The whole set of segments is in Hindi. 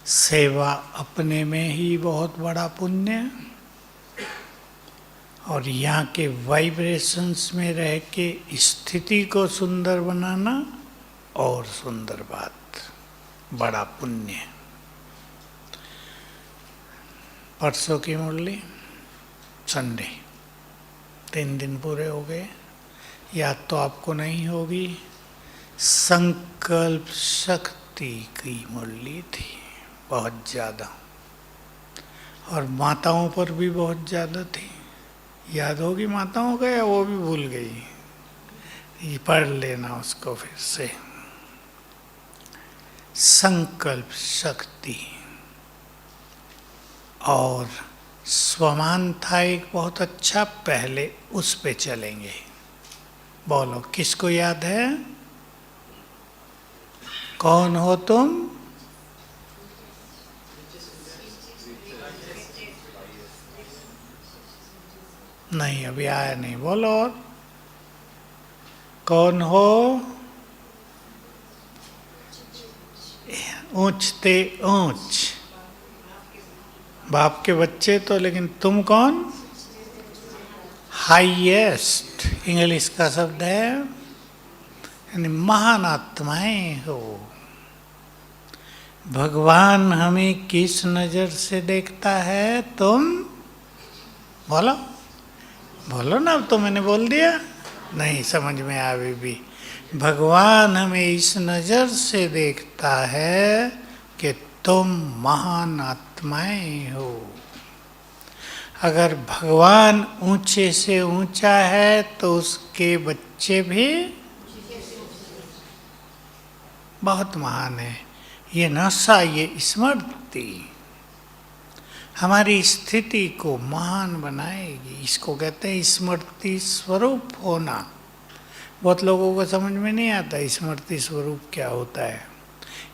सेवा अपने में ही बहुत बड़ा पुण्य है और यहाँ के वाइब्रेशंस में रह के स्थिति को सुंदर बनाना और सुंदर बात, बड़ा पुण्य है। परसों की मुरली संडे 3 दिन पूरे हो गए। याद तो आपको नहीं होगी, संकल्प शक्ति की मुरली थी, बहुत ज़्यादा, और माताओं पर भी बहुत ज़्यादा थी। याद होगी माताओं का, या वो भी भूल गई? ये पढ़ लेना उसको फिर से। संकल्प शक्ति और स्वमान था एक बहुत अच्छा, पहले उस पे चलेंगे। बोलो, किसको याद है? कौन हो तुम? नहीं, अभी आया नहीं, बोलो। और कौन हो? ऊंचते ऊंच, बाप के बच्चे तो, लेकिन तुम कौन? हाईएस्ट, इंग्लिश का शब्द है, यानी महान आत्माएं हो। भगवान हमें किस नजर से देखता है? तुम बोलो, बोलो ना। अब तो मैंने बोल दिया, नहीं समझ में आवे भी। भगवान हमें इस नजर से देखता है कि तुम महान आत्माएं हो। अगर भगवान ऊंचे से ऊंचा है तो उसके बच्चे भी बहुत महान है। ये नशा, ये स्मृति हमारी स्थिति को महान बनाएगी। इसको कहते हैं स्मृति स्वरूप होना। बहुत लोगों को समझ में नहीं आता स्मृति स्वरूप क्या होता है।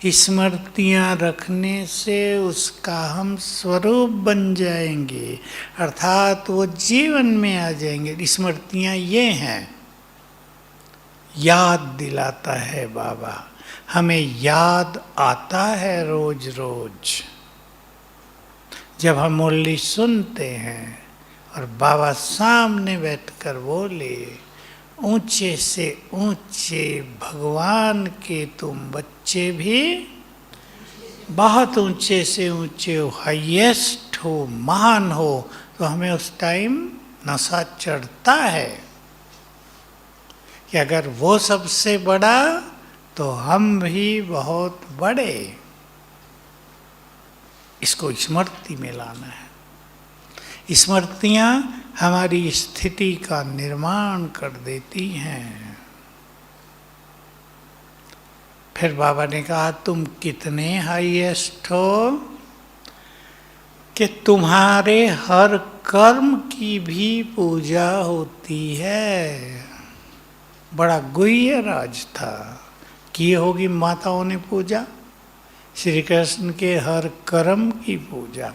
स्मृतियाँ रखने से उसका हम स्वरूप बन जाएंगे, अर्थात वो जीवन में आ जाएंगे। स्मृतियाँ ये हैं, याद दिलाता है बाबा, हमें याद आता है रोज रोज। जब हम मुरली सुनते हैं और बाबा सामने बैठकर बोले, ऊंचे से ऊंचे भगवान के तुम बच्चे भी बहुत ऊंचे से ऊंचे हो, हाईएस्ट हो, महान हो, तो हमें उस टाइम नशा चढ़ता है कि अगर वो सबसे बड़ा तो हम भी बहुत बड़े। इसको स्मृति में लाना है। स्मृतियाँ हमारी स्थिति का निर्माण कर देती हैं। फिर बाबा ने कहा, तुम कितने हाईएस्ट हो कि तुम्हारे हर कर्म की भी पूजा होती है। बड़ा गुह्य राज था। की होगी माताओं ने पूजा, श्री कृष्ण के हर कर्म की पूजा।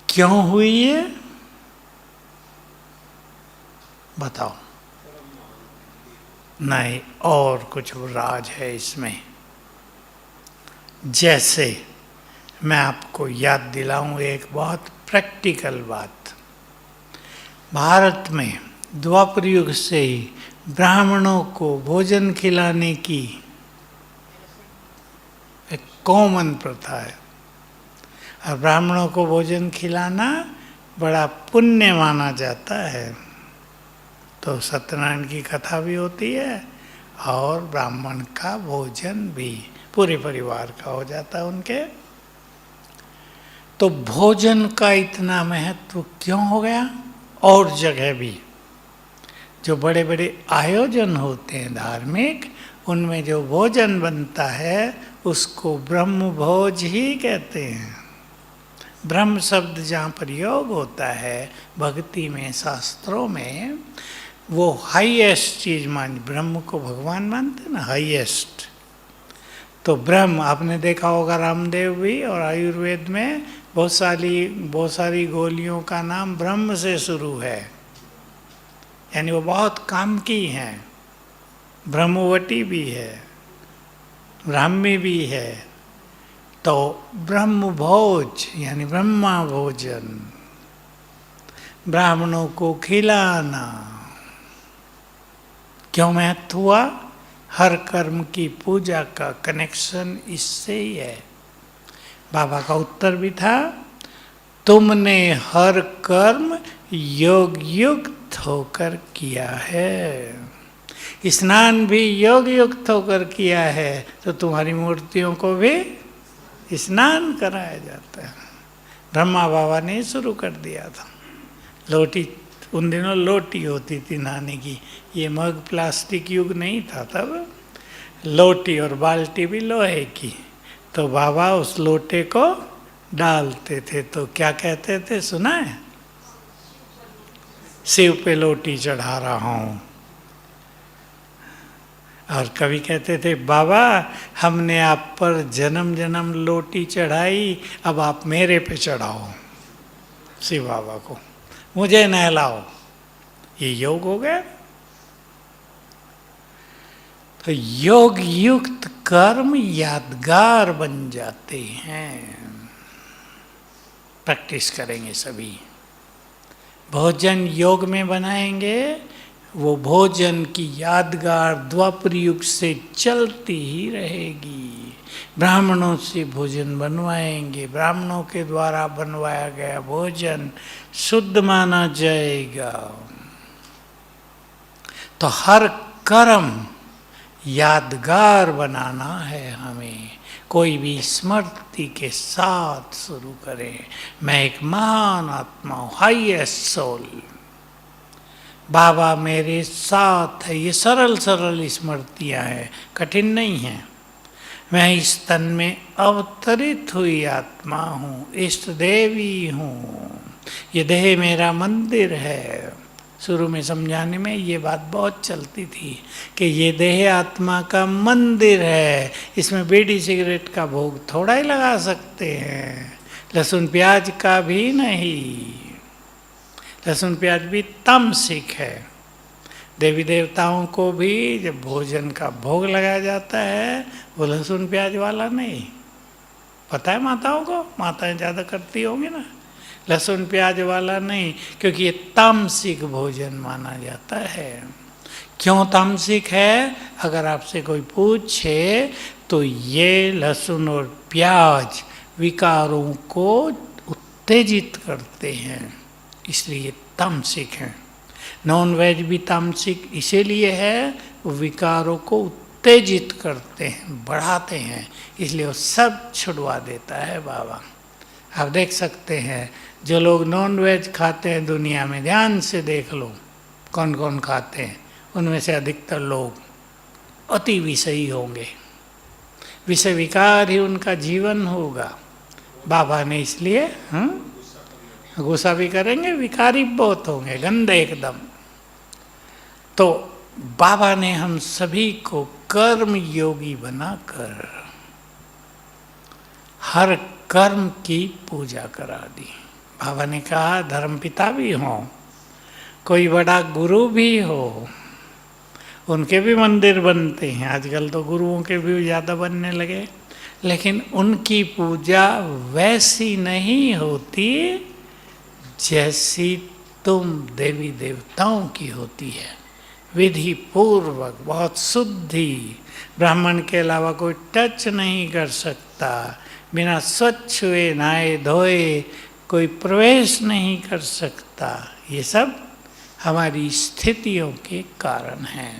क्यों हुई है बताओ? नहीं, और कुछ राज है इसमें। जैसे मैं आपको याद दिलाऊं एक बहुत प्रैक्टिकल बात। भारत में द्वापर युग से ही ब्राह्मणों को भोजन खिलाने की एक कॉमन प्रथा है, और ब्राह्मणों को भोजन खिलाना बड़ा पुण्य माना जाता है। तो सत्यनारायण की कथा भी होती है और ब्राह्मण का भोजन भी पूरे परिवार का हो जाता है उनके। तो भोजन का इतना महत्व क्यों हो गया? और जगह भी जो बड़े बड़े आयोजन होते हैं धार्मिक, उनमें जो भोजन बनता है उसको ब्रह्म भोज ही कहते हैं। ब्रह्म शब्द जहाँ प्रयोग होता है भक्ति में, शास्त्रों में, वो हाईएस्ट चीज मान, ब्रह्म को भगवान मानते ना, हाईएस्ट। तो ब्रह्म, आपने देखा होगा रामदेव भी, और आयुर्वेद में बहुत सारी गोलियों का नाम ब्रह्म से शुरू है, यानी वो बहुत काम की हैं। ब्रह्मवती भी है, ब्राह्मी भी है, तो ब्रह्म भोज यानी ब्रह्मा भोजन, ब्राह्मणों को खिलाना। क्यों महत्व हुआ? हर कर्म की पूजा का कनेक्शन इससे ही है। बाबा का उत्तर भी था, तुमने हर कर्म योग युक्त होकर किया है। स्नान भी योग युक्त होकर किया है, तो तुम्हारी मूर्तियों को भी स्नान कराया जाता है। ब्रह्मा बाबा ने शुरू कर दिया था। लोटी, उन दिनों लोटी होती थी नहाने की, ये मग प्लास्टिक युग नहीं था तब। लोटी और बाल्टी भी लोहे की, तो बाबा उस लोटे को डालते थे, तो क्या कहते थे सुना है? शिव पे लोटी चढ़ा रहा हूँ। और कभी कहते थे, बाबा हमने आप पर जन्म जन्म लोटी चढ़ाई, अब आप मेरे पे चढ़ाओ शिव बाबा को, मुझे नहलाओ। ये योग हो गया। तो योग युक्त कर्म यादगार बन जाते हैं। प्रैक्टिस करेंगे सभी। भोजन योग में बनाएंगे, वो भोजन की यादगार द्वापर युग से चलती ही रहेगी। ब्राह्मणों से भोजन बनवाएंगे, ब्राह्मणों के द्वारा बनवाया गया भोजन शुद्ध माना जाएगा। तो हर कर्म यादगार बनाना है हमें। कोई भी स्मृति के साथ शुरू करें, मैं एक महान आत्मा हूँ, हाईएस्ट सोल, बाबा मेरे साथ है। ये सरल सरल स्मृतियाँ हैं, कठिन नहीं हैं। मैं इस तन में अवतरित हुई आत्मा हूँ, इष्ट देवी हूँ, ये देह मेरा मंदिर है। शुरू में समझाने में ये बात बहुत चलती थी कि ये देह आत्मा का मंदिर है, इसमें बीड़ी सिगरेट का भोग थोड़ा ही लगा सकते हैं, लहसुन प्याज का भी नहीं। लहसुन प्याज भी तामसिक है। देवी देवताओं को भी जब भोजन का भोग लगाया जाता है, वो लहसुन प्याज वाला नहीं। पता है माताओं को? माताएं ज़्यादा करती होंगी ना। लहसुन प्याज वाला नहीं, क्योंकि ये तामसिक भोजन माना जाता है। क्यों तामसिक है? अगर आपसे कोई पूछे तो ये लहसुन और प्याज विकारों को उत्तेजित करते हैं, इसलिए तामसिक है। नॉन वेज भी तामसिक इसीलिए है, वो विकारों को उत्तेजित करते हैं, बढ़ाते हैं, इसलिए वो सब छुड़वा देता है बाबा। आप देख सकते हैं जो लोग नॉन वेज खाते हैं दुनिया में, ध्यान से देख लो कौन कौन खाते हैं, उनमें से अधिकतर लोग अति विषयी होंगे। विषय विकार ही उनका जीवन होगा। बाबा ने इसलिए गुस्सा भी करेंगे, विकारी बहुत होंगे, गंदे एकदम। तो बाबा ने हम सभी को कर्म योगी बनाकर हर कर्म की पूजा करा दी। बाबा ने कहा धर्मपिता भी हो, कोई बड़ा गुरु भी हो, उनके भी मंदिर बनते हैं। आजकल तो गुरुओं के भी ज़्यादा बनने लगे, लेकिन उनकी पूजा वैसी नहीं होती जैसी तुम देवी देवताओं की होती है। विधि पूर्वक, बहुत शुद्धि, ब्राह्मण के अलावा कोई टच नहीं कर सकता, बिना स्वच्छ हुए नहाए धोए कोई प्रवेश नहीं कर सकता। ये सब हमारी स्थितियों के कारण है।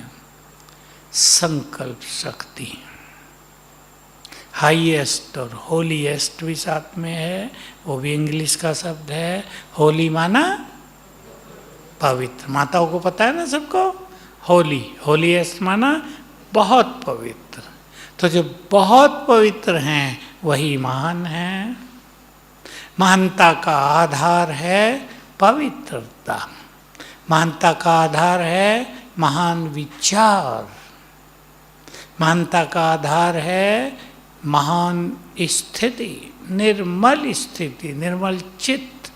संकल्प शक्ति हाईएस्ट और होलीएस्ट भी साथ में है, वो भी इंग्लिश का शब्द है। होली माना पवित्र, माताओं को पता है ना सबको। होली, होलीएस्ट माना बहुत पवित्र। तो जो बहुत पवित्र हैं वही महान हैं। महानता का आधार है पवित्रता, महानता का आधार है महान विचार, महानता का आधार है महान स्थिति, निर्मल स्थिति, निर्मल चित्त।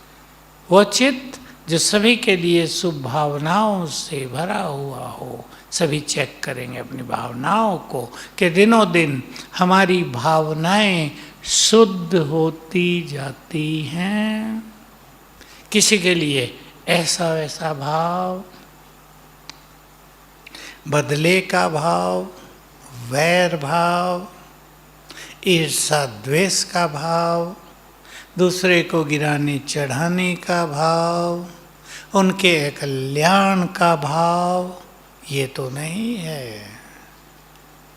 वो चित्त जो सभी के लिए शुभ भावनाओं से भरा हुआ हो। सभी चेक करेंगे अपनी भावनाओं को कि दिनों दिन हमारी भावनाएं शुद्ध होती जाती हैं। किसी के लिए ऐसा वैसा भाव, बदले का भाव, वैर भाव, ईर्षा द्वेष का भाव, दूसरे को गिराने चढ़ाने का भाव, उनके कल्याण का भाव, ये तो नहीं है।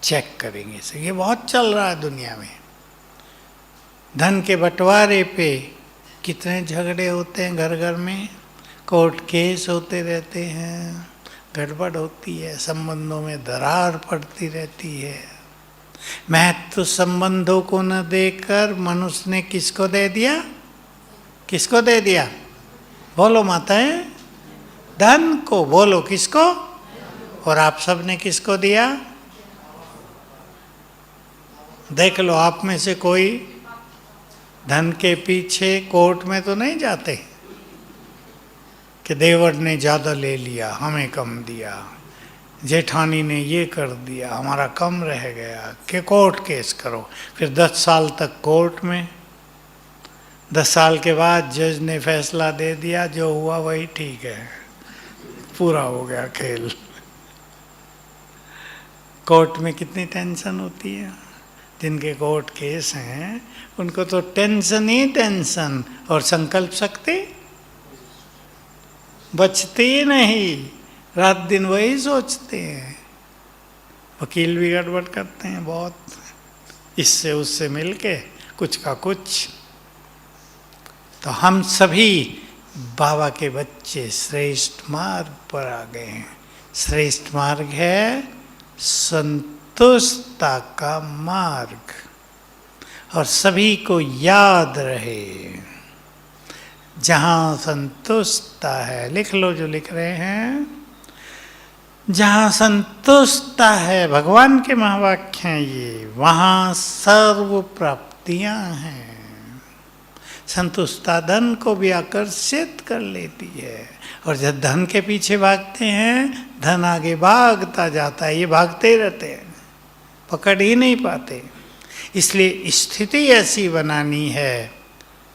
चेक करेंगे इसे, ये बहुत चल रहा है दुनिया में। धन के बंटवारे पे कितने झगड़े होते हैं घर घर में, कोर्ट केस होते रहते हैं, गड़बड़ होती है, संबंधों में दरार पड़ती रहती है। महत्व संबंधों को न देकर मनुष्य ने किसको दे दिया? किसको दे दिया? बोलो माताएं, धन को। बोलो किसको? और आप सब ने किसको दिया? देख लो, आप में से कोई धन के पीछे कोर्ट में तो नहीं जाते कि देवर ने ज़्यादा ले लिया, हमें कम दिया, जेठानी ने ये कर दिया, हमारा कम रह गया, कि कोर्ट केस करो। फिर 10 साल तक कोर्ट में, 10 साल के बाद जज ने फैसला दे दिया, जो हुआ वही ठीक है, पूरा हो गया खेल। कोर्ट में कितनी टेंशन होती है। जिनके कोर्ट केस हैं उनको तो टेंशन ही टेंशन, और संकल्प शक्ति बचती ही नहीं। रात दिन वही सोचते हैं। वकील भी गड़बड़ करते हैं बहुत, इससे उससे मिलके कुछ का कुछ। तो हम सभी बाबा के बच्चे श्रेष्ठ मार्ग पर आ गए हैं। श्रेष्ठ मार्ग है संतुष्टता का मार्ग। और सभी को याद रहे, जहाँ संतुष्टता है, लिख लो जो लिख रहे हैं, जहाँ संतुष्टता है, भगवान के महावाक्य हैं ये, वहाँ सर्व प्राप्तियाँ हैं। संतुष्टता धन को भी आकर्षित कर लेती है। और जब धन के पीछे भागते हैं, धन आगे भागता जाता है, ये भागते ही रहते हैं, पकड़ ही नहीं पाते। इसलिए स्थिति ऐसी बनानी है,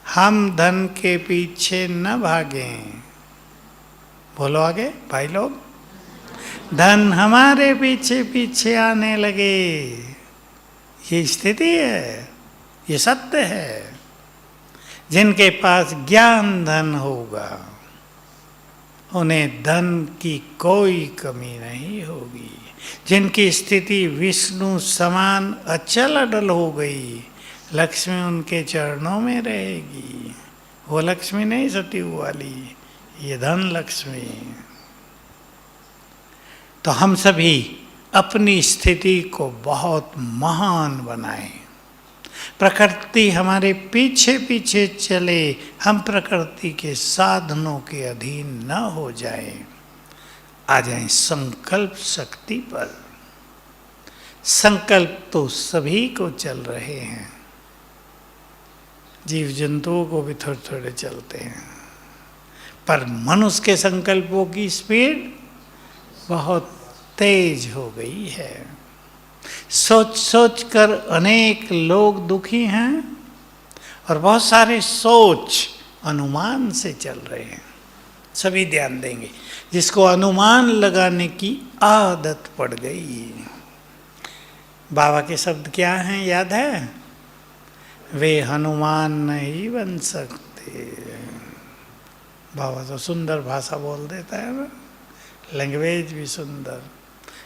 हम धन के पीछे न भागें। बोलो आगे भाई लोग, धन हमारे पीछे पीछे आने लगे। ये स्थिति है, ये सत्य है। जिनके पास ज्ञान धन होगा, उन्हें धन की कोई कमी नहीं होगी। जिनकी स्थिति विष्णु समान अचल अडल हो गई, लक्ष्मी उनके चरणों में रहेगी। वो लक्ष्मी नहीं सती वाली, ये धन लक्ष्मी। तो हम सभी अपनी स्थिति को बहुत महान बनाएं। प्रकृति हमारे पीछे पीछे चले, हम प्रकृति के साधनों के अधीन न हो जाएं। आ जाएं संकल्प शक्ति पर। संकल्प तो सभी को चल रहे हैं, जीव जंतुओं को भी थोड़े थोड़े चलते हैं, पर मनुष्य के संकल्पों की स्पीड बहुत तेज हो गई है। सोच सोच कर अनेक लोग दुखी हैं, और बहुत सारे सोच अनुमान से चल रहे हैं। सभी ध्यान देंगे, जिसको अनुमान लगाने की आदत पड़ गई। बाबा के शब्द क्या हैं, याद है? वे हनुमान नहीं बन सकते। बाबा तो सुंदर भाषा बोल देता है ना, लैंग्वेज भी सुंदर।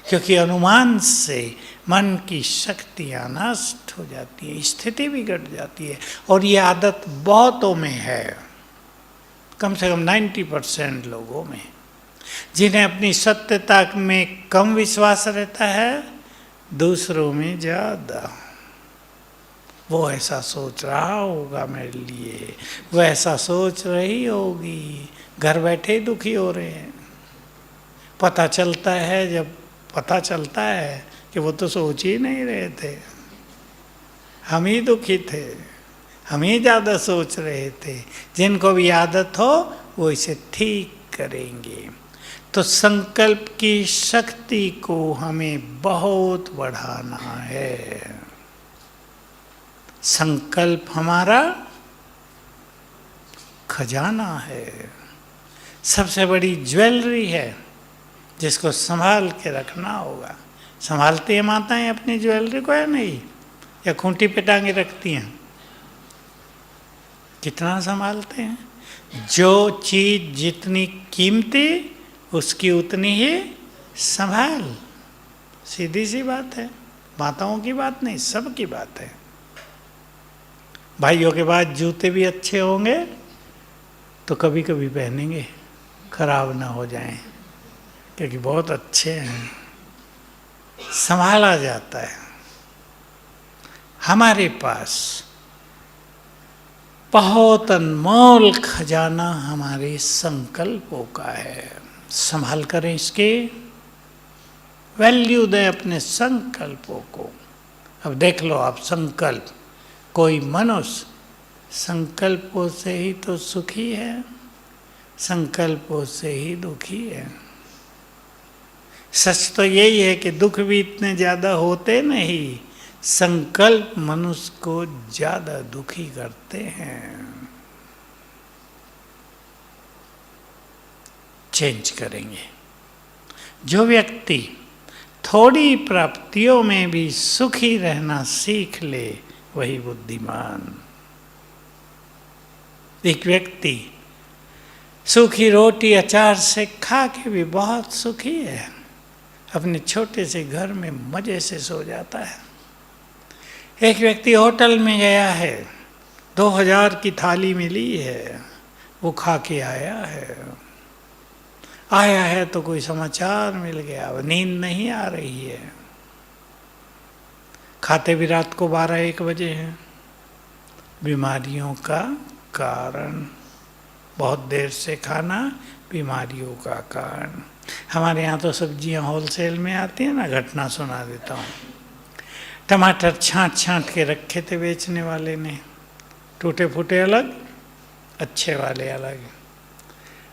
क्योंकि अनुमान से मन की शक्तियाँ नष्ट हो जाती है, स्थिति बिगड़ जाती है। और ये आदत बहुतों में है, कम से कम 90% लोगों में, जिन्हें अपनी सत्यता में कम विश्वास रहता है, दूसरों में ज़्यादा। वो ऐसा सोच रहा होगा मेरे लिए, वो ऐसा सोच रही होगी, घर बैठे ही दुखी हो रहे हैं। पता चलता है, जब पता चलता है कि वो तो सोच ही नहीं रहे थे, हम ही दुखी थे, हम ही ज़्यादा सोच रहे थे। जिनको भी आदत हो वो इसे ठीक करेंगे। तो संकल्प की शक्ति को हमें बहुत बढ़ाना है। संकल्प हमारा खजाना है, सबसे बड़ी ज्वेलरी है जिसको संभाल के रखना होगा। संभालती है माताएं अपनी ज्वेलरी को या नहीं, या खूंटी पे टांगे रखती हैं? कितना संभालते हैं। जो चीज जितनी कीमती उसकी उतनी ही संभाल। सीधी सी बात है, माताओं की बात नहीं, सब की बात है। भाइयों के बाद जूते भी अच्छे होंगे तो कभी कभी पहनेंगे, खराब ना हो जाएं, क्योंकि बहुत अच्छे हैं, संभाला जाता है। हमारे पास बहुत अनमोल खजाना हमारे संकल्पों का है। संभाल कर इसके वैल्यू दें अपने संकल्पों को। अब देख लो आप, संकल्प, कोई मनुष्य संकल्पों से ही तो सुखी है, संकल्पों से ही दुखी है। सच तो यही है कि दुख भी इतने ज़्यादा होते नहीं, संकल्प मनुष्य को ज़्यादा दुखी करते हैं। चेंज करेंगे। जो व्यक्ति थोड़ी प्राप्तियों में भी सुखी रहना सीख ले वही बुद्धिमान। एक व्यक्ति सूखी रोटी अचार से खा के भी बहुत सुखी है, अपने छोटे से घर में मजे से सो जाता है। एक व्यक्ति होटल में गया है, 2000 की थाली मिली है, वो खा के आया है तो कोई समाचार मिल गया, अब नींद नहीं आ रही है, खाते भी रात को 12-1 बजे हैं। बीमारियों का कारण, बहुत देर से खाना बीमारियों का कारण। हमारे यहाँ तो सब्जियाँ होलसेल में आती हैं ना, घटना सुना देता हूँ। टमाटर छांट के रखे थे बेचने वाले ने, टूटे फूटे अलग, अच्छे वाले अलग।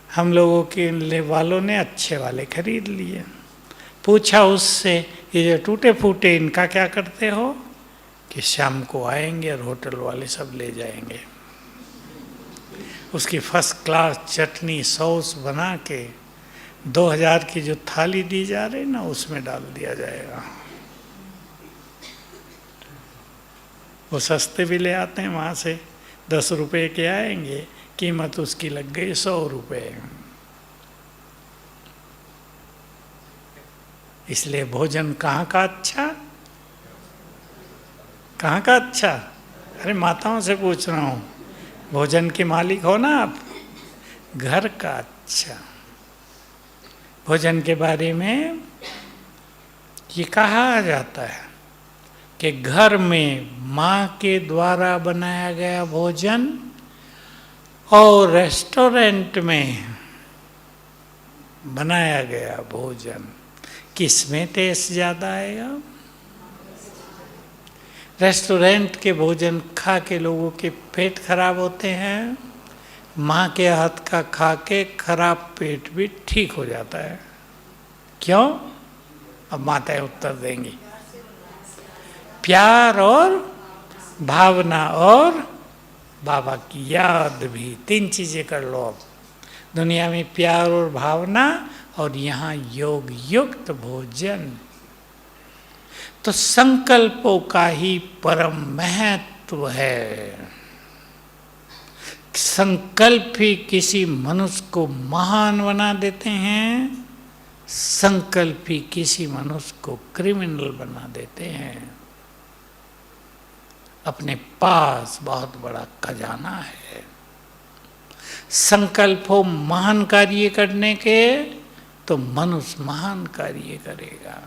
हम लोगों के वालों ने अच्छे वाले खरीद लिए। पूछा उससे, ये जो टूटे फूटे इनका क्या करते हो? कि शाम को आएंगे और होटल वाले सब ले जाएंगे। उसकी फर्स्ट क्लास चटनी सॉस बना के 2000 की जो थाली दी जा रही ना, उसमें डाल दिया जाएगा। वो सस्ते भी ले आते हैं वहाँ से, 10 रुपए के आएंगे, कीमत उसकी लग गई 100 रुपये। इसलिए भोजन कहाँ का अच्छा, कहाँ का अच्छा? अरे माताओं से पूछ रहा हूँ, भोजन के मालिक हो ना आप, घर का अच्छा। भोजन के बारे में ये कहा जाता है कि घर में माँ के द्वारा बनाया गया भोजन और रेस्टोरेंट में बनाया गया भोजन, किसमें टेस्ट ज़्यादा आएगा? रेस्टोरेंट के भोजन खा के लोगों के पेट खराब होते हैं, माँ के हाथ का खा के खराब पेट भी ठीक हो जाता है। क्यों? अब माताएं उत्तर देंगी। प्यार और भावना और बाबा की याद भी, 3 चीजें कर लो अब। दुनिया में प्यार और भावना, और यहाँ योग युक्त भोजन। तो संकल्पों का ही परम महत्व है। संकल्प ही किसी मनुष्य को महान बना देते हैं, संकल्प ही किसी मनुष्य को क्रिमिनल बना देते हैं। अपने पास बहुत बड़ा खजाना है। संकल्प हो महान कार्य करने के तो मनुष्य महान कार्य करेगा।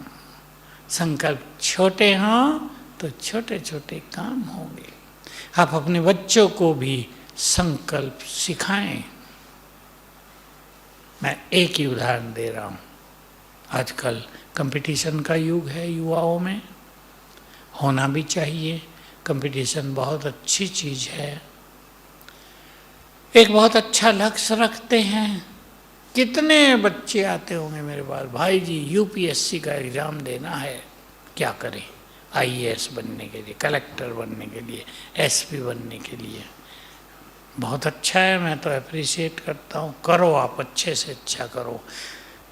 संकल्प छोटे हों तो छोटे छोटे काम होंगे। आप अपने बच्चों को भी संकल्प सिखाएं। मैं एक ही उदाहरण दे रहा हूँ। आजकल कंपटीशन का युग है, युवाओं में होना भी चाहिए। कंपटीशन बहुत अच्छी चीज़ है। एक बहुत अच्छा लक्ष्य रखते हैं। कितने बच्चे आते होंगे मेरे पास, भाई जी यूपीएससी का एग्ज़ाम देना है, क्या करें? आईएएस बनने के लिए, कलेक्टर बनने के लिए, एसपी बनने के लिए। बहुत अच्छा है, मैं तो अप्रिशिएट करता हूँ, करो आप, अच्छे से अच्छा करो।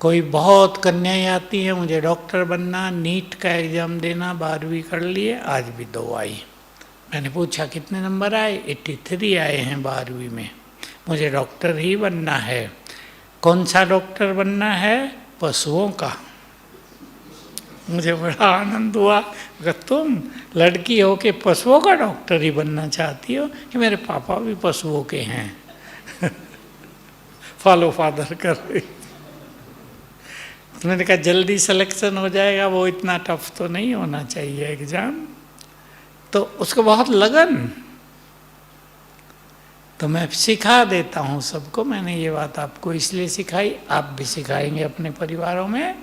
कोई बहुत कन्याएं आती हैं, मुझे डॉक्टर बनना, नीट का एग्ज़ाम देना, 12वीं कर लिए, आज भी 2 आई। मैंने पूछा कितने नंबर आए? 83 आए हैं 12वीं में, मुझे डॉक्टर ही बनना है। कौन सा डॉक्टर बनना है? पशुओं का। मुझे बड़ा आनंद हुआ, अगर तुम लड़की हो के पशुओं का डॉक्टर ही बनना चाहती हो, कि मेरे पापा भी पशुओं के हैं फॉलो फादर कर रही। मैंने कहा जल्दी सिलेक्शन हो जाएगा, वो इतना टफ तो नहीं होना चाहिए एग्ज़ाम। तो उसको बहुत लगन, तो मैं सिखा देता हूँ सबको। मैंने ये बात आपको इसलिए सिखाई, आप भी सिखाएंगे अपने परिवारों में।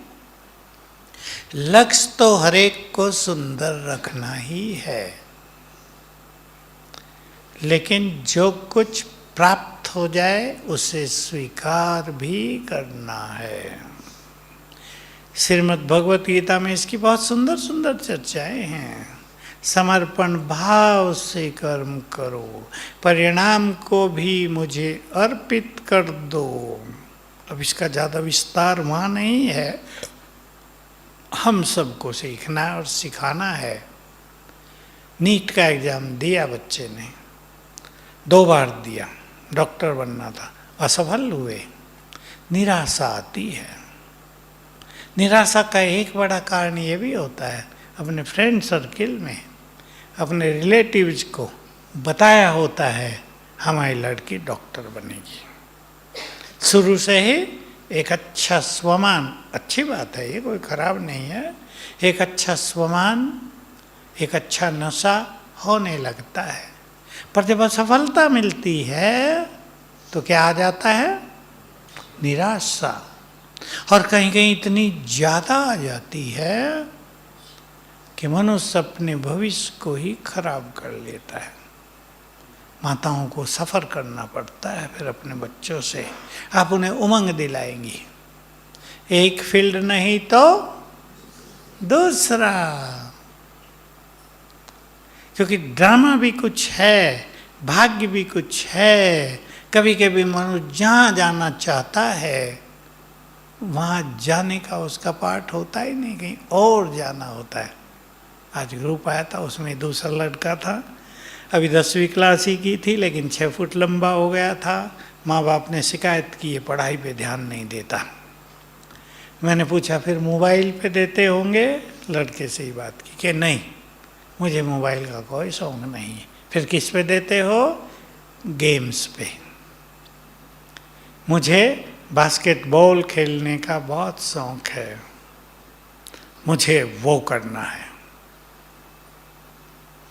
लक्ष्य तो हरेक को सुंदर रखना ही है, लेकिन जो कुछ प्राप्त हो जाए उसे स्वीकार भी करना है। श्रीमद् भगवत गीता में इसकी बहुत सुंदर सुंदर चर्चाएं हैं। समर्पण भाव से कर्म करो, परिणाम को भी मुझे अर्पित कर दो। अब इसका ज़्यादा विस्तार वहाँ नहीं है, हम सबको सीखना और सिखाना है। नीट का एग्ज़ाम दिया बच्चे ने, 2 बार दिया, डॉक्टर बनना था, असफल हुए, निराशा आती है। निराशा का एक बड़ा कारण ये भी होता है, अपने फ्रेंड सर्किल में, अपने रिलेटिव्स को बताया होता है हमारी लड़की डॉक्टर बनेगी। शुरू से ही एक अच्छा स्वमान, अच्छी बात है, ये कोई खराब नहीं है, एक अच्छा स्वमान, एक अच्छा नशा होने लगता है। पर जब असफलता मिलती है तो क्या आ जाता है? निराशा। और कहीं कहीं इतनी ज़्यादा आ जाती है कि मनुष्य अपने भविष्य को ही खराब कर लेता है। माताओं को सफ़र करना पड़ता है फिर अपने बच्चों से। आप उन्हें उमंग दिलाएंगी, एक फील्ड नहीं तो दूसरा, क्योंकि ड्रामा भी कुछ है, भाग्य भी कुछ है। कभी कभी मनुष्य जहाँ जाना चाहता है वहाँ जाने का उसका पार्ट होता ही नहीं, कहीं और जाना होता है। आज ग्रुप आया था, उसमें दूसरा लड़का था, अभी 10वीं क्लास ही की थी, लेकिन 6 फुट लंबा हो गया था। माँ बाप ने शिकायत की है पढ़ाई पे ध्यान नहीं देता। मैंने पूछा फिर मोबाइल पे देते होंगे? लड़के से ही बात की कि नहीं, मुझे मोबाइल का कोई शौक नहीं है। फिर किस पे देते हो? गेम्स पे। मुझे बास्केटबॉल खेलने का बहुत शौक है, मुझे वो करना है।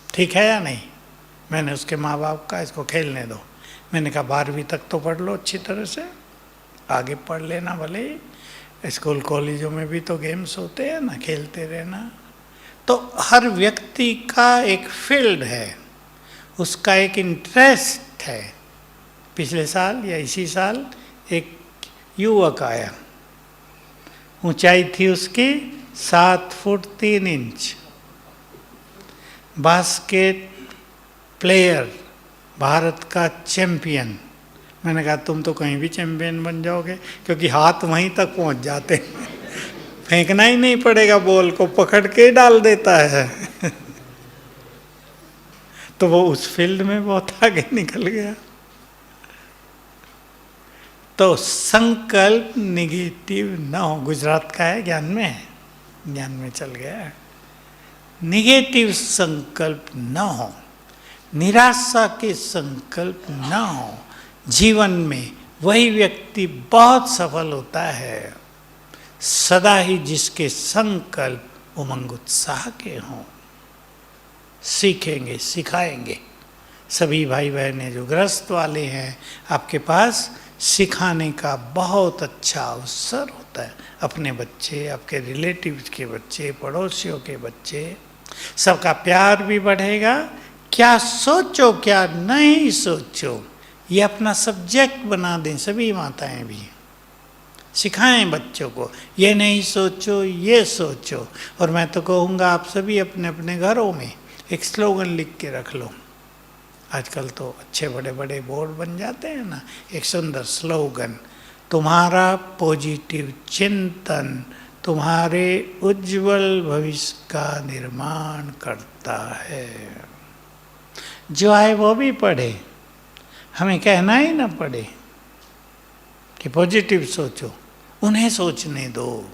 ठीक है या नहीं? मैंने उसके माँ बाप का, इसको खेलने दो। मैंने कहा 12वीं तक तो पढ़ लो अच्छी तरह से, आगे पढ़ लेना, भले स्कूल कॉलेजों में भी तो गेम्स होते हैं ना, खेलते रहना। तो हर व्यक्ति का एक फील्ड है, उसका एक इंटरेस्ट है। पिछले साल या इसी साल एक युवक आया, ऊंचाई थी उसकी 7 foot 3 inch, basket player, Bharat का चैंपियन। मैंने कहा तुम तो कहीं भी चैंपियन बन जाओगे, क्योंकि हाथ वहीं तक पहुंच जाते हैं फेंकना ही नहीं पड़ेगा, बॉल को पकड़ के डाल देता है तो वो उस फील्ड में बहुत आगे निकल गया। तो संकल्प निगेटिव ना हो। गुजरात का है, ज्ञान में है, ज्ञान में चल गया है। निगेटिव संकल्प न हो, निराशा के संकल्प न हो। जीवन में वही व्यक्ति बहुत सफल होता है सदा ही जिसके संकल्प उमंग उत्साह के हों। सीखेंगे, सिखाएंगे। सभी भाई बहनें जो गृहस्थ वाले हैं, आपके पास सिखाने का बहुत अच्छा अवसर होता है। अपने बच्चे, आपके रिलेटिव्स के बच्चे, पड़ोसियों के बच्चे, सबका प्यार भी बढ़ेगा। क्या सोचो क्या नहीं सोचो, ये अपना सब्जेक्ट बना दें सभी माताएं भी, सिखाएं बच्चों को, ये नहीं सोचो ये सोचो। और मैं तो कहूँगा आप सभी अपने अपने घरों में एक स्लोगन लिख के रख लो। आजकल तो अच्छे बड़े बड़े बोर्ड बन जाते हैं ना, एक सुंदर स्लोगन, तुम्हारा पॉजिटिव चिंतन तुम्हारे उज्जवल भविष्य का निर्माण करता है। जो आए वो भी पढ़े, हमें कहना ही ना पड़े कि पॉजिटिव सोचो, उन्हें सोचने दो।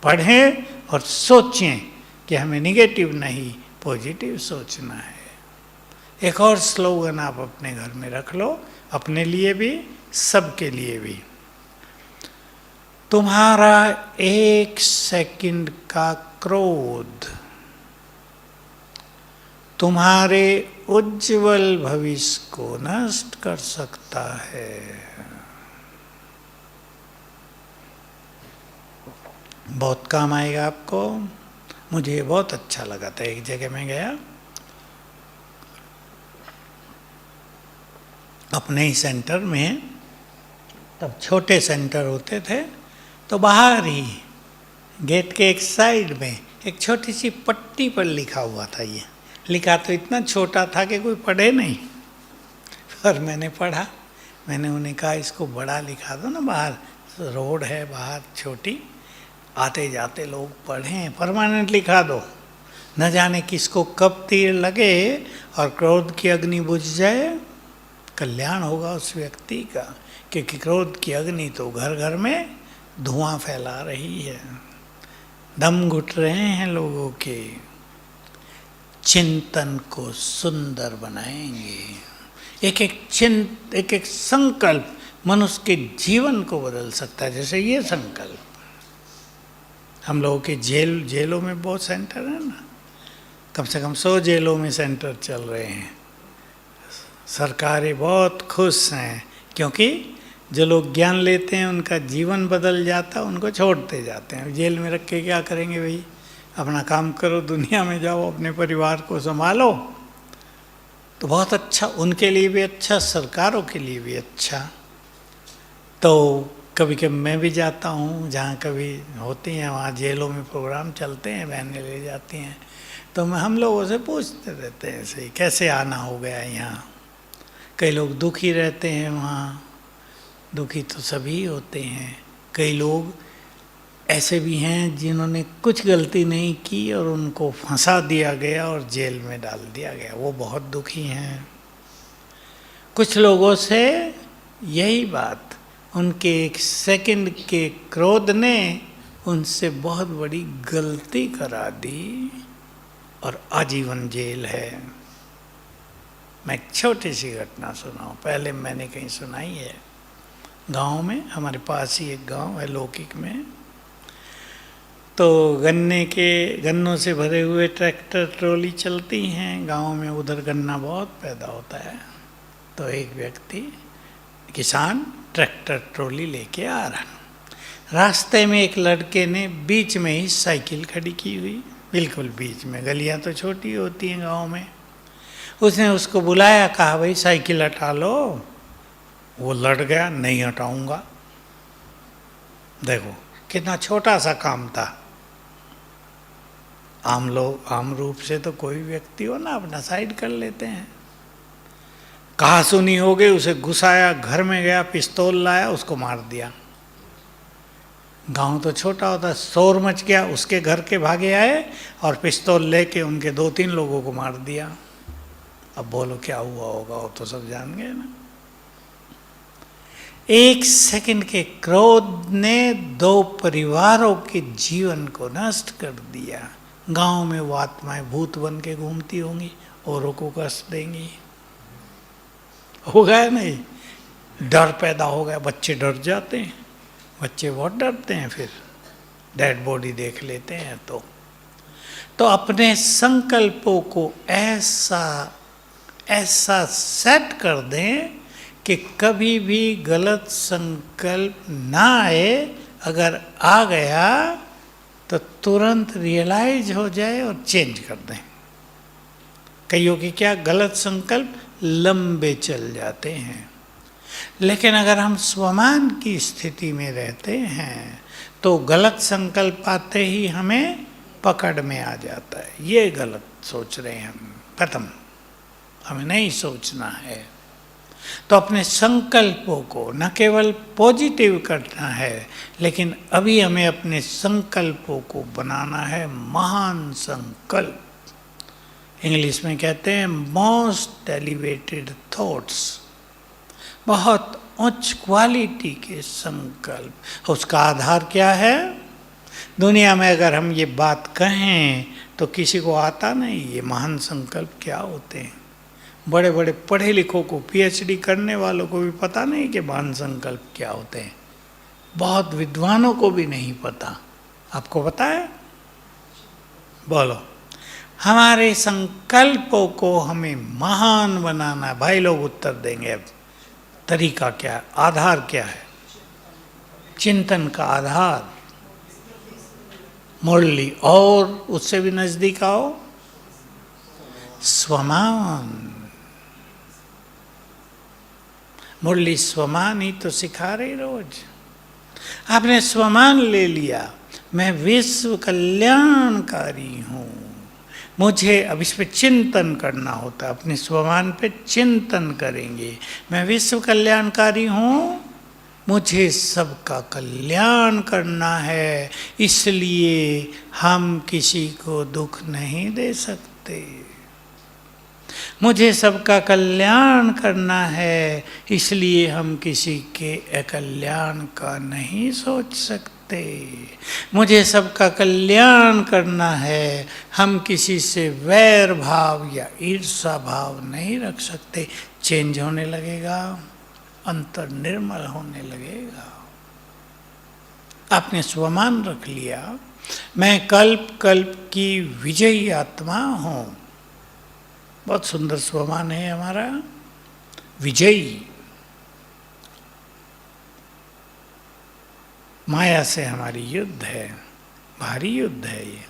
पढ़ें और सोचें कि हमें निगेटिव नहीं पॉजिटिव सोचना है। एक और स्लोगन आप अपने घर में रख लो, अपने लिए भी सबके लिए भी। तुम्हारा 1 सेकंड का क्रोध तुम्हारे उज्जवल भविष्य को नष्ट कर सकता है। बहुत काम आएगा आपको। मुझे बहुत अच्छा लगा था, एक जगह में गया, अपने ही सेंटर में, तब छोटे सेंटर होते थे, तो बाहर ही गेट के एक साइड में एक छोटी सी पट्टी पर लिखा हुआ था। ये लिखा तो इतना छोटा था कि कोई पढ़े नहीं, पर मैंने पढ़ा। मैंने उन्हें कहा इसको बड़ा लिखा दो ना, बाहर रोड है बाहर छोटी, आते जाते लोग पढ़ें, परमानेंट लिखा दो, न जाने किसको कब तीर लगे और क्रोध की अग्नि बुझ जाए, कल्याण होगा उस व्यक्ति का। क्योंकि क्रोध की अग्नि तो घर घर में धुआं फैला रही है, दम घुट रहे हैं लोगों के। चिंतन को सुंदर बनाएंगे। एक एक संकल्प मनुष्य के जीवन को बदल सकता है। जैसे ये संकल्प, हम लोगों के जेलों में बहुत सेंटर है ना, कम से कम 100 जेलों में सेंटर चल रहे हैं। सरकारें बहुत खुश हैं, क्योंकि जो लोग ज्ञान लेते हैं उनका जीवन बदल जाता है, उनको छोड़ते जाते हैं। जेल में रख के क्या करेंगे भाई, अपना काम करो, दुनिया में जाओ, अपने परिवार को संभालो। तो बहुत अच्छा, उनके लिए भी अच्छा, सरकारों के लिए भी अच्छा। तो कभी कभी मैं भी जाता हूँ, जहाँ कभी होती हैं वहाँ जेलों में प्रोग्राम चलते हैं, बहनें ले जाती हैं, तो हम लोगों से पूछते रहते हैं ऐसे, कैसे आना हो गया यहाँ। कई लोग दुखी रहते हैं वहाँ, दुखी तो सभी होते हैं। कई लोग ऐसे भी हैं जिन्होंने कुछ गलती नहीं की और उनको फंसा दिया गया और जेल में डाल दिया गया, वो बहुत दुखी हैं। कुछ लोगों से यही बात, उनके 1 सेकंड के क्रोध ने उनसे बहुत बड़ी गलती करा दी और आजीवन जेल है। मैं एक छोटी सी घटना सुनाऊं, पहले मैंने कहीं सुनाई है। गांव में, हमारे पास ही एक गांव है लौकिक में, तो गन्नों से भरे हुए ट्रैक्टर ट्रॉली चलती हैं गांव में, उधर गन्ना बहुत पैदा होता है। तो एक व्यक्ति किसान ट्रैक्टर ट्रॉली लेके आ रहा, रास्ते में एक लड़के ने बीच में ही साइकिल खड़ी की हुई, बिल्कुल बीच में, गलियां तो छोटी होती हैं गांव में। उसने उसको बुलाया, कहा भाई साइकिल हटा लो। वो लड़ गया, नहीं हटाऊंगा। देखो कितना छोटा सा काम था। आम रूप से तो कोई व्यक्ति हो ना अपना साइड कर लेते हैं। कहा सुनी हो गई, उसे घुसाया, घर में गया, पिस्तौल लाया, उसको मार दिया। गांव तो छोटा होता, शोर मच गया, उसके घर के भागे आए और पिस्तौल लेके उनके 2-3 लोगों को मार दिया। अब बोलो क्या हुआ होगा, वो तो सब जान गए ना। 1 सेकंड के क्रोध ने 2 परिवारों के जीवन को नष्ट कर दिया। गांव में वो आत्माएं भूत बन के घूमती होंगी, औरों को कष्ट देंगी। हो गया नहीं, डर पैदा हो गया, बच्चे डर जाते हैं, बच्चे बहुत डरते हैं, फिर डेड बॉडी देख लेते हैं। तो अपने संकल्पों को ऐसा सेट कर दें कि कभी भी गलत संकल्प ना आए। अगर आ गया तो तुरंत रियलाइज हो जाए और चेंज कर दें। कईयों की क्या गलत संकल्प लंबे चल जाते हैं। लेकिन अगर हम स्वमान की स्थिति में रहते हैं तो गलत संकल्प आते ही हमें पकड़ में आ जाता है। ये गलत सोच रहे हैं हम, खत्म, हमें नहीं सोचना है। तो अपने संकल्पों को न केवल पॉजिटिव करना है, लेकिन अभी हमें अपने संकल्पों को बनाना है महान संकल्प। इंग्लिश में कहते हैं मोस्ट एलिवेटेड थॉट्स, बहुत उच्च क्वालिटी के संकल्प। उसका आधार क्या है? दुनिया में अगर हम ये बात कहें तो किसी को आता नहीं ये महान संकल्प क्या होते हैं। बड़े बड़े पढ़े लिखों को, पीएचडी करने वालों को भी पता नहीं कि महान संकल्प क्या होते हैं। बहुत विद्वानों को भी नहीं पता। आपको पता है? बोलो। हमारे संकल्पों को हमें महान बनाना है। भाई लोग उत्तर देंगे। अब तरीका क्या है? आधार क्या है? चिंतन का आधार मुरली, और उससे भी नजदीक आओ, स्वमान। मुरली स्वमान ही तो सिखा रही रोज। आपने स्वमान ले लिया, मैं विश्व कल्याणकारी हूँ। मुझे अब इस पे चिंतन करना होता है। अपने स्वमान पे चिंतन करेंगे। मैं विश्व कल्याणकारी हूँ, मुझे सबका कल्याण करना है, इसलिए हम किसी को दुख नहीं दे सकते। मुझे सबका कल्याण करना है, इसलिए हम किसी के अकल्याण का नहीं सोच सकते। मुझे सबका कल्याण करना है, हम किसी से वैर भाव या ईर्ष्या भाव नहीं रख सकते। चेंज होने लगेगा, अंतर निर्मल होने लगेगा। आपने स्वमान रख लिया, मैं कल्प कल्प की विजयी आत्मा हूँ। बहुत सुंदर स्वमान है हमारा, विजयी। माया से हमारी युद्ध है, भारी युद्ध है ये।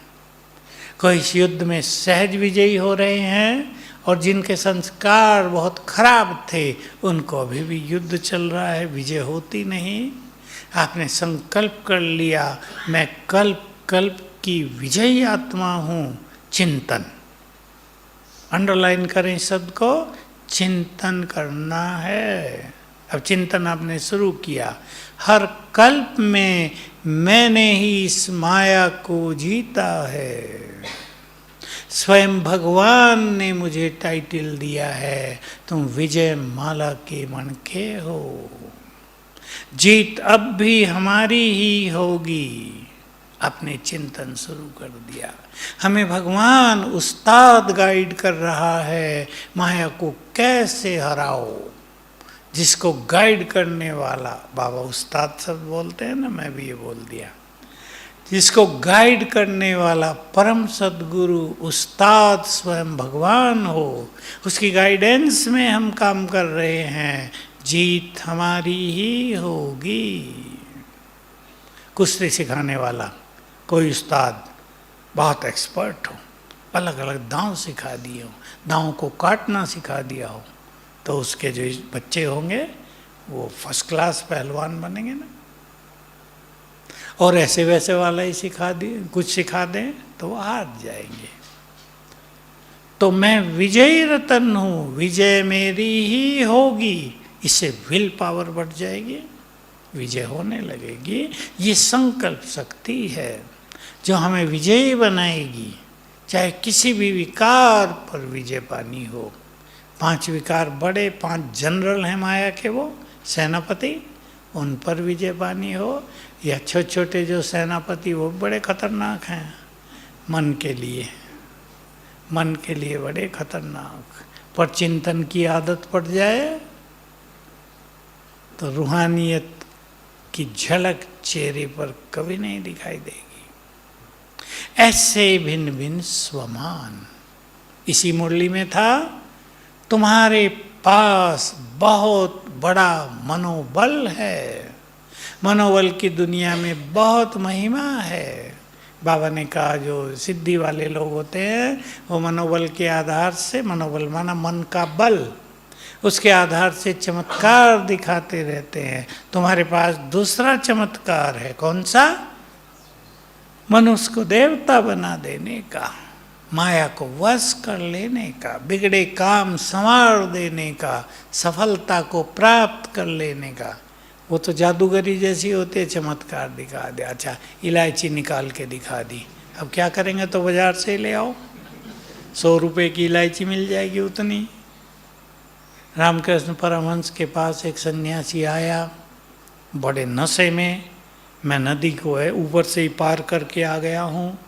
कोई इस युद्ध में सहज विजयी हो रहे हैं, और जिनके संस्कार बहुत खराब थे उनको अभी भी युद्ध चल रहा है, विजय होती नहीं। आपने संकल्प कर लिया, मैं कल्प कल्प की विजयी आत्मा हूँ। चिंतन, अंडरलाइन करें शब्द को, चिंतन करना है। अब चिंतन आपने शुरू किया, हर कल्प में मैंने ही इस माया को जीता है। स्वयं भगवान ने मुझे टाइटल दिया है, तुम विजय माला के मणके हो। जीत अब भी हमारी ही होगी। अपने चिंतन शुरू कर दिया। हमें भगवान उस्ताद गाइड कर रहा है, माया को कैसे हराओ। जिसको गाइड करने वाला, बाबा उस्ताद सब बोलते हैं ना, मैं भी ये बोल दिया। जिसको गाइड करने वाला परम सद्गुरु उस्ताद स्वयं भगवान हो, उसकी गाइडेंस में हम काम कर रहे हैं। जीत हमारी ही होगी। कुश्ती सिखाने वाला कोई उस्ताद बहुत एक्सपर्ट हो, अलग अलग दांव सिखा दिए हो, दांव को काटना सिखा दिया हो, तो उसके जो बच्चे होंगे वो फर्स्ट क्लास पहलवान बनेंगे ना। और ऐसे वैसे वाला ही सिखा दिए, कुछ सिखा दें तो वो हार जाएंगे। तो मैं विजयी रतन हूँ, विजय मेरी ही होगी। इससे विल पावर बढ़ जाएगी, विजय होने लगेगी। ये संकल्प शक्ति है जो हमें विजयी बनाएगी। चाहे किसी भी विकार पर विजय पानी हो। 5 विकार बड़े, 5 जनरल हैं माया के, वो सेनापति, उन पर विजय पानी हो, या छोटे छोटे जो सेनापति वो बड़े खतरनाक हैं मन के लिए, मन के लिए बड़े खतरनाक। पर चिंतन की आदत पड़ जाए तो रूहानियत की झलक चेहरे पर कभी नहीं दिखाई देगी। ऐसे भिन्न भिन्न स्वमान इसी मुरली में था। तुम्हारे पास बहुत बड़ा मनोबल है, मनोबल की दुनिया में बहुत महिमा है। बाबा ने कहा जो सिद्धि वाले लोग होते हैं वो मनोबल के आधार से, मनोबल माना मन का बल, उसके आधार से चमत्कार दिखाते रहते हैं। तुम्हारे पास दूसरा चमत्कार है, कौन सा? मनुष्य को देवता बना देने का, माया को वश कर लेने का, बिगड़े काम संवार देने का, सफलता को प्राप्त कर लेने का। वो तो जादूगरी जैसी होती है, चमत्कार दिखा दे। अच्छा, इलायची निकाल के दिखा दी, अब क्या करेंगे? तो बाजार से ले आओ, 100 रुपये की इलायची मिल जाएगी उतनी। रामकृष्ण परमहंस के पास एक सन्यासी आया, बड़े नशे में, मैं नदी को है ऊपर से ही पार करके आ गया हूँ,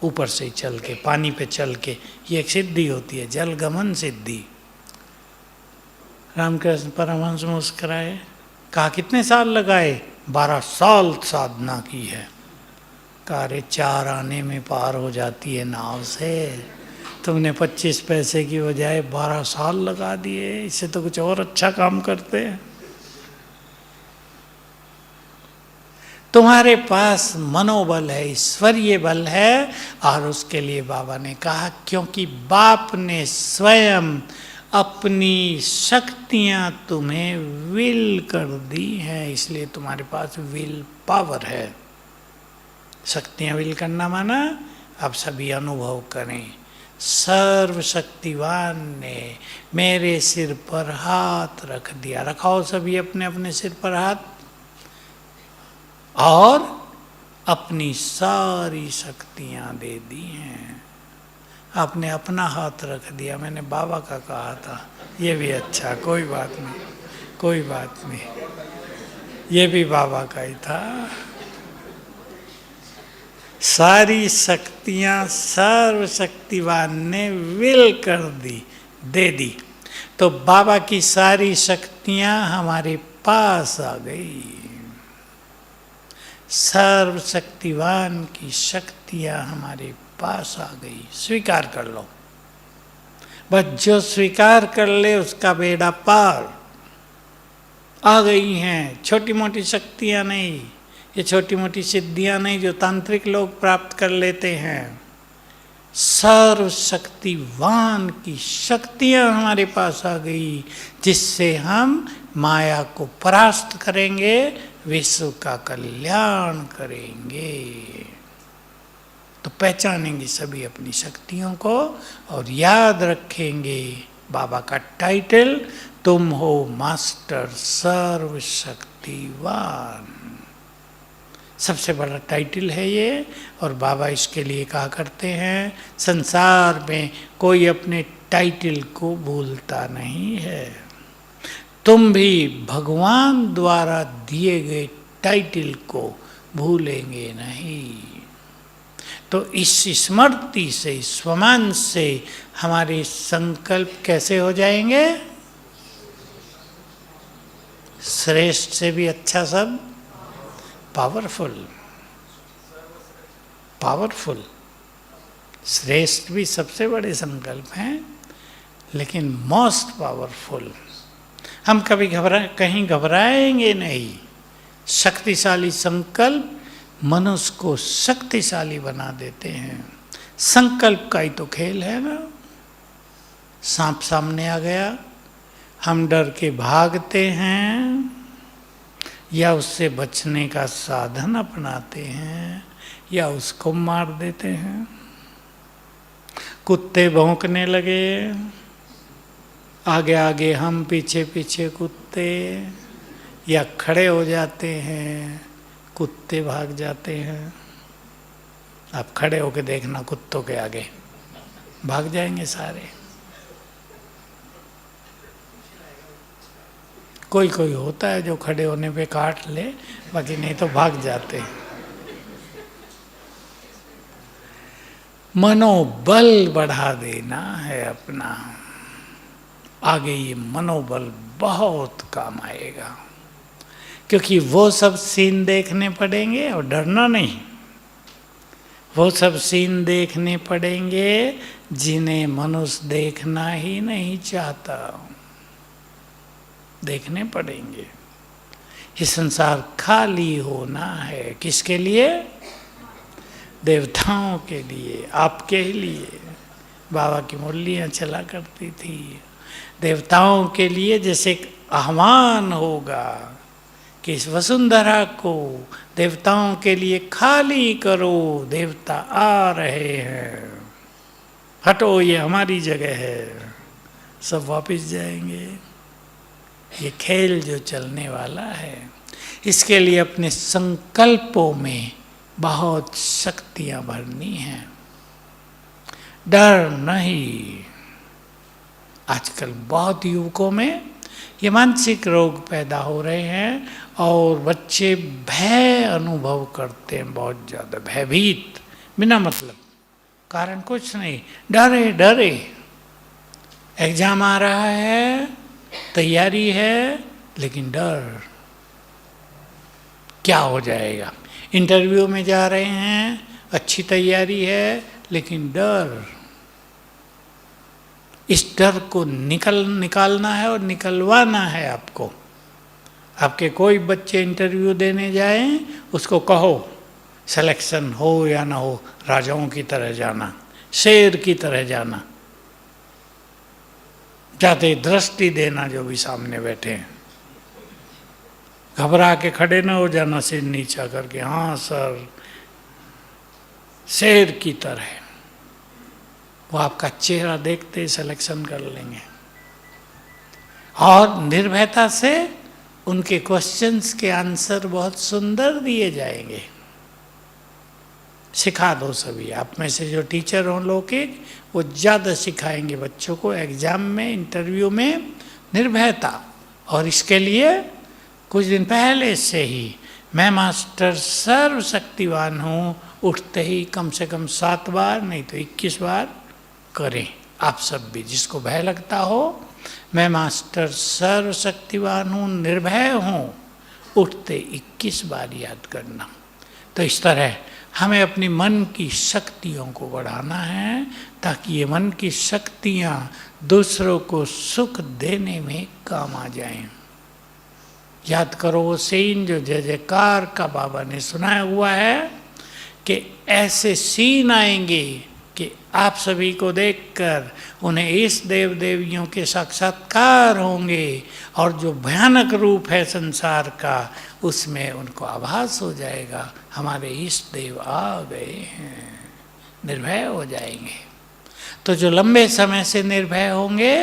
ऊपर से ही चल के, पानी पे चल के, ये एक सिद्धि होती है, जलगमन सिद्धि। रामकृष्ण परमहंस मुस्कुराए, कहा कितने साल लगाए? 12 साल साधना की है। कहा अरे 4 आने में पार हो जाती है नाव से, तुमने 25 पैसे की बजाय 12 साल लगा दिए, इससे तो कुछ और अच्छा काम करते हैं। तुम्हारे पास मनोबल है, ईश्वरीय बल है, और उसके लिए बाबा ने कहा क्योंकि बाप ने स्वयं अपनी शक्तियां तुम्हें विल कर दी हैं, इसलिए तुम्हारे पास विल पावर है। शक्तियां विल करना माना अब सभी अनुभव करें, सर्वशक्तिवान ने मेरे सिर पर हाथ रख दिया। रखाओ सभी अपने अपने सिर पर हाथ, और अपनी सारी शक्तियां दे दी हैं। आपने अपना हाथ रख दिया, मैंने बाबा का कहा था, ये भी अच्छा, कोई बात नहीं, कोई बात नहीं, ये भी बाबा का ही था। सारी शक्तियां सर्वशक्तिवान ने विल कर दी, दे दी, तो बाबा की सारी शक्तियां हमारे पास आ गई। सर्वशक्तिवान की शक्तियां हमारे पास आ गई, स्वीकार कर लो। बस जो स्वीकार कर ले उसका बेड़ा पार। आ गई हैं, छोटी मोटी शक्तियां नहीं, ये छोटी मोटी सिद्धियां नहीं जो तांत्रिक लोग प्राप्त कर लेते हैं। सर्वशक्तिवान की शक्तियां हमारे पास आ गई, जिससे हम माया को परास्त करेंगे, विश्व का कल्याण करेंगे। तो पहचानेंगे सभी अपनी शक्तियों को और याद रखेंगे बाबा का टाइटल, तुम हो मास्टर सर्वशक्तिवान। सबसे बड़ा टाइटल है ये, और बाबा इसके लिए कहा करते हैं संसार में कोई अपने टाइटल को भूलता नहीं है। तुम भी भगवान द्वारा दिए गए टाइटल को भूलेंगे नहीं। तो इस स्मृति से, स्वमान से हमारे संकल्प कैसे हो जाएंगे? श्रेष्ठ से भी अच्छा सब, पावरफुल, पावरफुल। श्रेष्ठ भी सबसे बड़े संकल्प हैं, लेकिन मोस्ट पावरफुल। हम कभी कहीं घबराएंगे नहीं। शक्तिशाली संकल्प मनुष्य को शक्तिशाली बना देते हैं। संकल्प का ही तो खेल है ना। सांप सामने आ गया, हम डर के भागते हैं या उससे बचने का साधन अपनाते हैं या उसको मार देते हैं। कुत्ते भौंकने लगे, आगे आगे हम, पीछे पीछे कुत्ते, या खड़े हो जाते हैं, कुत्ते भाग जाते हैं। आप खड़े होके देखना, कुत्तों के आगे भाग जाएंगे सारे। कोई कोई होता है जो खड़े होने पे काट ले, बाकी नहीं तो भाग जाते हैं। मनोबल बढ़ा देना है अपना, आगे ये मनोबल बहुत काम आएगा। क्योंकि वो सब सीन देखने पड़ेंगे और डरना नहीं। वो सब सीन देखने पड़ेंगे जिन्हें मनुष्य देखना ही नहीं चाहता, देखने पड़ेंगे। ये संसार खाली होना है, किसके लिए? देवताओं के लिए, आपके ही लिए। बाबा की मुरलियाँ चला करती थी, देवताओं के लिए जैसे एक आह्वान होगा कि इस वसुंधरा को देवताओं के लिए खाली करो, देवता आ रहे हैं, हटो ये हमारी जगह है, सब वापस जाएंगे। ये खेल जो चलने वाला है, इसके लिए अपने संकल्पों में बहुत शक्तियां भरनी हैं, डर नहीं। आजकल बहुत युवकों में ये मानसिक रोग पैदा हो रहे हैं और बच्चे भय अनुभव करते हैं, बहुत ज़्यादा भयभीत, बिना मतलब, कारण कुछ नहीं, डरे डरे। एग्जाम आ रहा है, तैयारी है, लेकिन डर, क्या हो जाएगा। इंटरव्यू में जा रहे हैं, अच्छी तैयारी है, लेकिन डर। इस डर को निकालना है और निकलवाना है आपको। आपके कोई बच्चे इंटरव्यू देने जाएं, उसको कहो सिलेक्शन हो या ना हो, राजाओं की तरह जाना, शेर की तरह जाना, जाते दृष्टि देना जो भी सामने बैठे हैं, घबरा के खड़े ना हो जाना, सिर नीचा करके, हाँ सर, शेर की तरह। वो आपका चेहरा देखते ही सिलेक्शन कर लेंगे। और निर्भयता से उनके क्वेश्चंस के आंसर बहुत सुंदर दिए जाएंगे। सिखा दो सभी, आप में से जो टीचर हों लौकिक, वो ज़्यादा सिखाएंगे बच्चों को एग्जाम में, इंटरव्यू में निर्भयता। और इसके लिए कुछ दिन पहले से ही मैं मास्टर सर्वशक्तिवान हूँ, उठते ही कम से कम 7 बार नहीं तो 21 बार करें। आप सब भी, जिसको भय लगता हो, मैं मास्टर सर्वशक्तिवान हूँ, निर्भय हूँ, उठते 21 बार याद करना। तो इस तरह हमें अपनी मन की शक्तियों को बढ़ाना है, ताकि ये मन की शक्तियाँ दूसरों को सुख देने में काम आ जाएं। याद करो वो सीन जो जय जयकार का बाबा ने सुनाया हुआ है कि ऐसे सीन आएंगे कि आप सभी को देखकर उन्हें इस देव देवियों के साक्षात्कार होंगे, और जो भयानक रूप है संसार का, उसमें उनको आभास हो जाएगा हमारे इष्ट देव आ गए हैं, निर्भय हो जाएंगे। तो जो लंबे समय से निर्भय होंगे,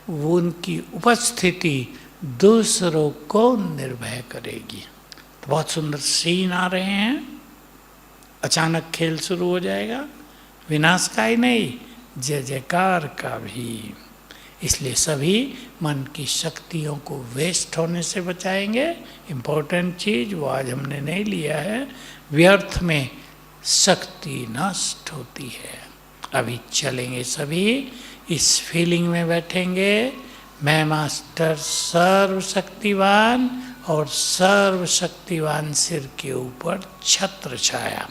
वो उनकी उपस्थिति दूसरों को निर्भय करेगी। तो बहुत सुंदर सीन आ रहे हैं। अचानक खेल शुरू हो जाएगा, विनाश का ही नहीं, जय जयकार का भी। इसलिए सभी मन की शक्तियों को वेस्ट होने से बचाएंगे। इम्पोर्टेंट चीज़ वो आज हमने नहीं लिया है, व्यर्थ में शक्ति नष्ट होती है। अभी चलेंगे सभी, इस फीलिंग में बैठेंगे, मैं मास्टर सर्वशक्तिवान और सर्वशक्तिवान सिर के ऊपर छत्र छाया।